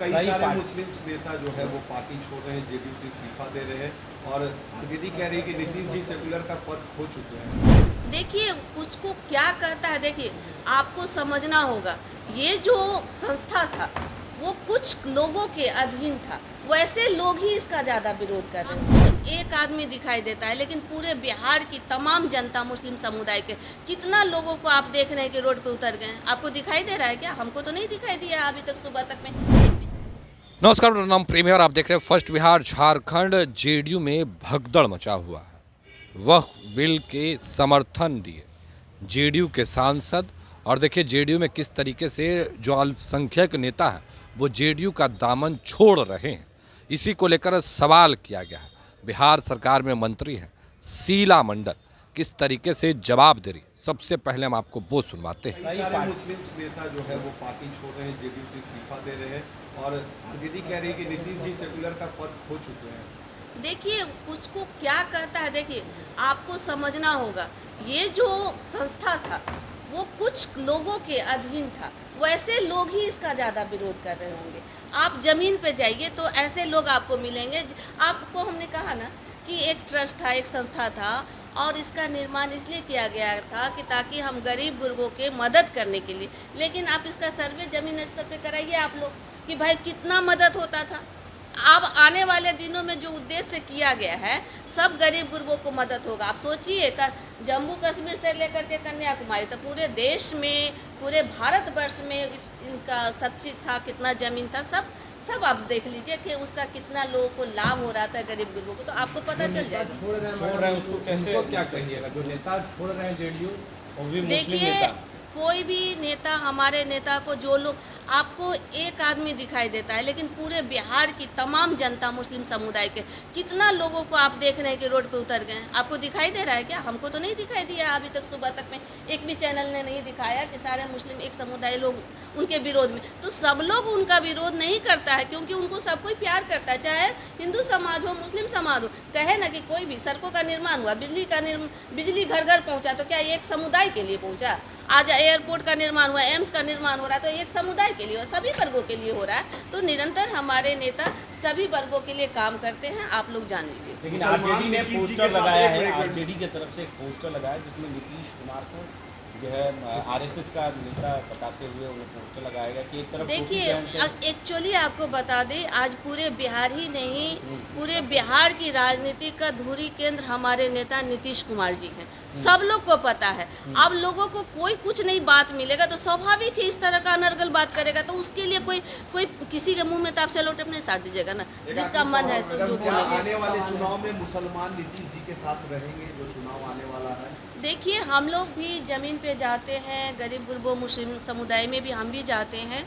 कई सारे मुस्लिम नेता जो है वो पार्टी छोड़ रहे हैं, जेडीयू से इस्तीफा दे रहे हैं और आरजेडी कह रही है कि नीतीश जी सेकुलर का पद खो चुके हैं। देखिए कुछ को क्या कहता है, देखिए आपको समझना होगा, ये जो संस्था था वो कुछ लोगों के अधीन था, वैसे लोग ही इसका ज़्यादा विरोध कर रहे हैं। तो एक आदमी दिखाई देता है, लेकिन पूरे बिहार की तमाम जनता, मुस्लिम समुदाय के कितना लोगों को आप देख रहे हैं कि रोड पे उतर गए हैं। आपको दिखाई दे रहा है क्या? हमको तो नहीं दिखाई दिया अभी तक सुबह तक में। नमस्कार, मेरा नाम प्रेम है और आप देख रहे हैं फर्स्ट बिहार झारखंड। जेडीयू में भगदड़ मचा हुआ है। वह बिल के समर्थन दिए जेडीयू के सांसद, और देखिए जेडीयू में किस तरीके से जो अल्पसंख्यक नेता हैं वो जेडीयू का दामन छोड़ रहे हैं। इसी को लेकर सवाल किया गया है। बिहार सरकार में मंत्री हैं शीला मंडल, किस तरीके से जवाब दे रही। सबसे पहले हम आपको वो सुनवाते हैं। कई सारे मुस्लिम नेता जो है वो पार्टी छोड़ रहे हैं, जेडीयू से इस्तीफा दे रहे हैं और आरजेडी कह रही है कि नीतीश जी सेकुलर का पद खो चुके हैं। देखिए कुछ को क्या कहता है, देखिए आपको समझना होगा, ये जो संस्था था वो कुछ लोगों के अधीन था, वैसे लोग ही इसका ज़्यादा विरोध कर रहे होंगे। आप ज़मीन पे जाइए तो ऐसे लोग आपको मिलेंगे। आपको हमने कहा ना कि एक ट्रस्ट था, एक संस्था था, और इसका निर्माण इसलिए किया गया था कि ताकि हम गरीब गुरबों के मदद करने के लिए। लेकिन आप इसका सर्वे ज़मीन स्तर पे कराइए आप लोग कि भाई कितना मदद होता था। अब आने वाले दिनों में जो उद्देश्य किया गया है, सब गरीब गुरबों को मदद होगा। आप सोचिए, जम्मू कश्मीर से लेकर के कन्याकुमारी तक पूरे देश में, पूरे भारतवर्ष में इनका सब चीज़ था, कितना ज़मीन था, सब आप देख लीजिए कि उसका कितना लोगों को लाभ हो रहा था, गरीब गुरबों को, तो आपको पता चल जाएगा। छोड़ रहे हैं उसको कैसे, क्या कहिएगा? जो नेता छोड़ रहे हैं जेडीयू, वो भी मुस्लिम नेता। कोई भी नेता, हमारे नेता को जो लोग, आपको एक आदमी दिखाई देता है, लेकिन पूरे बिहार की तमाम जनता, मुस्लिम समुदाय के कितना लोगों को आप देख रहे हैं कि रोड पे उतर गए हैं। आपको दिखाई दे रहा है क्या? हमको तो नहीं दिखाई दिया अभी तक सुबह तक में। एक भी चैनल ने नहीं दिखाया कि सारे मुस्लिम एक समुदाय लोग उनके विरोध में। तो सब लोग उनका विरोध नहीं करता है, क्योंकि उनको सब कोई प्यार करता है, चाहे हिंदू समाज हो, मुस्लिम समाज हो। कहे ना कि कोई भी सड़कों का निर्माण हुआ, बिजली घर घर पहुँचा, तो क्या एक समुदाय के लिए पहुँचा? आज एयरपोर्ट का निर्माण हुआ, एम्स का निर्माण हो रहा है, तो एक समुदाय के लिए, सभी वर्गों के लिए हो रहा है। तो निरंतर हमारे नेता सभी वर्गों के लिए काम करते हैं, आप लोग जान लीजिए। लेकिन आरजेडी ने पोस्टर लगाया है, आरजेडी की तरफ से एक पोस्टर लगाया जिसमें नीतीश कुमार को जो है आरएसएस का नेता बताते हुए उन्हें पोस्टर लगाया गया कि एक तरफ। देखिए एक्चुअली आपको बता दें, आज पूरे बिहार ही नहीं, पूरे बिहार की राजनीति का धुरी केंद्र हमारे नेता नीतीश कुमार जी हैं। सब लोग को पता है। अब लोगों को कोई कुछ नहीं बात मिलेगा तो स्वाभाविक ही इस तरह का अनर्गल बात करेगा, तो उसके लिए कोई किसी के मुंह में तो आप सेलोटेप नहीं साट दीजिएगा ना, जिसका मन है तो जो बोलेगा। आने वाले चुनाव में मुसलमान नीतीश जी के साथ रहेंगे, जो चुनाव आने वाला है। देखिए हम लोग भी ज़मीन पे जाते हैं, गरीब गुरबों मुस्लिम समुदाय में भी हम भी जाते हैं।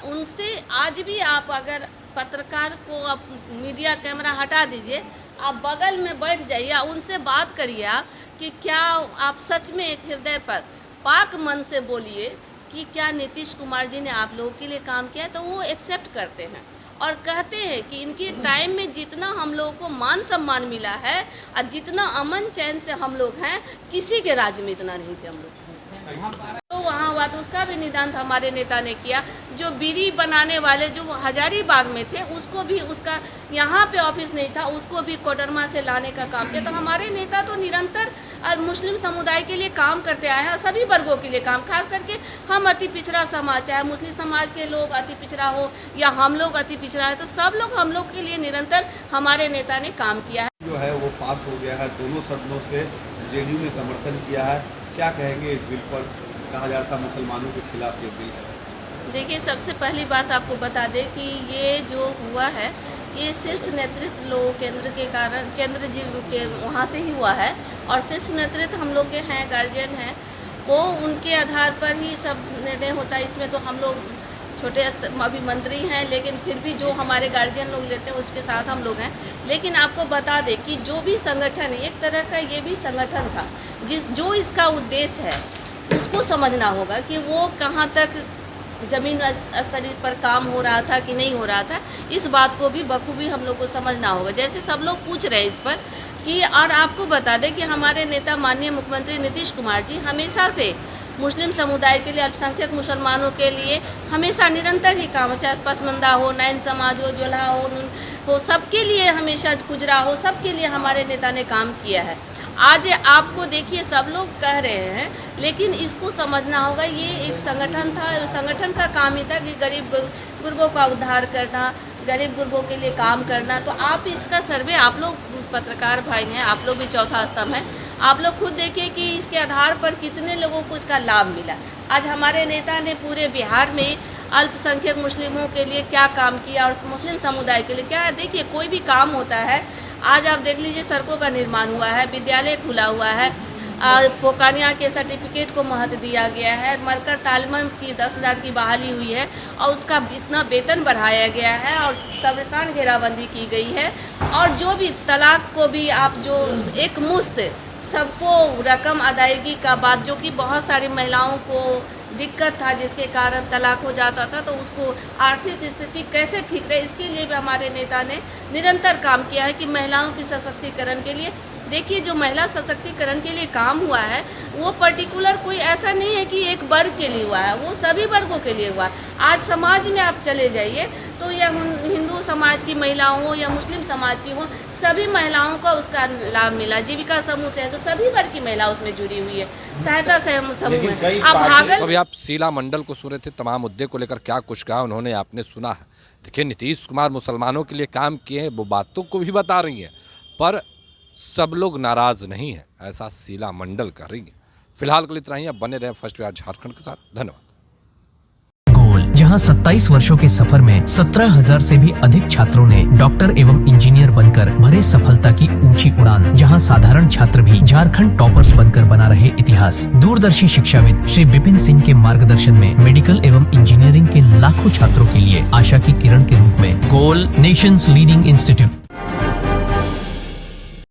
उनसे आज भी आप अगर पत्रकार को, आप मीडिया कैमरा हटा दीजिए, आप बगल में बैठ जाइए, उनसे बात करिए आप कि क्या आप सच में एक हृदय पर पाक मन से बोलिए कि क्या नीतीश कुमार जी ने आप लोगों के लिए काम किया, तो वो एक्सेप्ट करते हैं और कहते हैं कि इनके टाइम में जितना हम लोगों को मान सम्मान मिला है और जितना अमन चैन से हम लोग हैं, किसी के राज्य में इतना नहीं थे हम लोग। तो वहाँ हुआ तो उसका भी निदान हमारे नेता ने किया। जो बीड़ी बनाने वाले जो हजारीबाग में थे, उसको भी, उसका यहाँ पे ऑफिस नहीं था, उसको भी कोडरमा से लाने का काम किया। तो हमारे नेता तो निरंतर मुस्लिम समुदाय के लिए काम करते आए हैं और सभी वर्गों के लिए काम, खास करके हम अति पिछड़ा समाज, चाहे मुस्लिम समाज के लोग अति पिछड़ा हो या हम लोग अति पिछड़ा है, तो सब लोग हम लोग के लिए निरंतर हमारे नेता ने काम किया है। जो है वो पास हो गया है, दोनों सदनों से जेडीयू ने समर्थन किया है। क्या कहेंगे इस बिल पर? कहा जा रहा था मुसलमानों के खिलाफ ये बिल है। देखिए सबसे पहली बात आपको बता दें कि ये जो हुआ है, ये शीर्ष नेतृत्व लोग केंद्र के कारण, केंद्र जी के वहाँ से ही हुआ है, और शीर्ष नेतृत्व हम लोग के हैं, गार्जियन हैं, वो उनके आधार पर ही सब निर्णय होता है। इसमें तो हम लोग छोटे अभी मंत्री हैं, लेकिन फिर भी जो हमारे गार्जियन लोग लेते हैं उसके साथ हम लोग हैं। लेकिन आपको बता दें कि जो भी संगठन, एक तरह का ये भी संगठन था, जो इसका उद्देश्य है उसको समझना होगा कि वो कहाँ तक ज़मीन स्तरीय पर काम हो रहा था कि नहीं हो रहा था। इस बात को भी बखूबी हम लोग को समझना होगा। जैसे सब लोग पूछ रहे हैं इस पर कि, और आपको बता दें कि हमारे नेता माननीय मुख्यमंत्री नीतीश कुमार जी हमेशा से मुस्लिम समुदाय के लिए, अल्पसंख्यक मुसलमानों के लिए हमेशा निरंतर ही काम, चाहे पसमंदा हो, नैन समाज हो, जोल्हा हो, सबके लिए हमेशा गुजरा हो, सबके लिए हमारे नेता ने काम किया है। आज आपको देखिए सब लोग कह रहे हैं, लेकिन इसको समझना होगा, ये एक संगठन था, संगठन का काम ही था कि गरीब गुरबों का उद्धार करना, गरीब गुरबों के लिए काम करना। तो आप इसका सर्वे, आप लोग पत्रकार भाई हैं, आप लोग भी चौथा स्तंभ हैं, आप लोग खुद देखिए कि इसके आधार पर कितने लोगों को इसका लाभ मिला। आज हमारे नेता ने पूरे बिहार में अल्पसंख्यक मुस्लिमों के लिए क्या काम किया और मुस्लिम समुदाय के लिए क्या। देखिए कोई भी काम होता है, आज आप देख लीजिए सड़कों का निर्माण हुआ है, विद्यालय खुला हुआ है, फोकानिया के सर्टिफिकेट को महत्व दिया गया है, मरकर तालिम की 10,000 की बहाली हुई है और उसका इतना वेतन बढ़ाया गया है और कब्रिस्तान घेराबंदी की गई है। और जो भी तलाक को भी आप जो एक मुश्त सबको रकम अदायगी का बात, जो कि बहुत सारी महिलाओं को दिक्कत था जिसके कारण तलाक हो जाता था, तो उसको आर्थिक स्थिति कैसे ठीक रहे, इसके लिए भी हमारे नेता ने निरंतर काम किया है कि महिलाओं की सशक्तिकरण के लिए। देखिए जो महिला सशक्तिकरण के लिए काम हुआ है वो पर्टिकुलर कोई ऐसा नहीं है कि एक वर्ग के लिए हुआ है, वो सभी वर्गों के लिए हुआ है। आज समाज में आप चले जाइए तो या हिंदू समाज की महिलाओं हो या मुस्लिम समाज की हो, सभी महिलाओं को उसका लाभ मिला। जीविका समूह से है तो सभी वर्ग की महिला उसमें जुड़ी हुई है, सहायता समूह है। आप भागल अभी आप शीला मंडल को सुन रहे थे, तमाम मुद्दे को लेकर क्या कुछ कहा उन्होंने, आपने सुना है। देखिए नीतीश कुमार मुसलमानों के लिए काम किए हैं, वो बातों को भी बता रही हैं, पर सब लोग नाराज नहीं हैं, ऐसा शीला मंडल कर रही है। फिलहाल के लिए इतना ही, अब बने रहे फर्स्ट बिहार झारखंड के साथ। धन्यवाद। जहां 27 वर्षों के सफर में 17,000 से भी अधिक छात्रों ने डॉक्टर एवं इंजीनियर बनकर भरे सफलता की ऊंची उड़ान, जहां साधारण छात्र भी झारखंड टॉपर्स बनकर बना रहे इतिहास। दूरदर्शी शिक्षाविद श्री विपिन सिंह के मार्गदर्शन में मेडिकल एवं इंजीनियरिंग के लाखों छात्रों के लिए आशा की किरण के रूप में गोल नेशंस लीडिंग इंस्टीट्यूट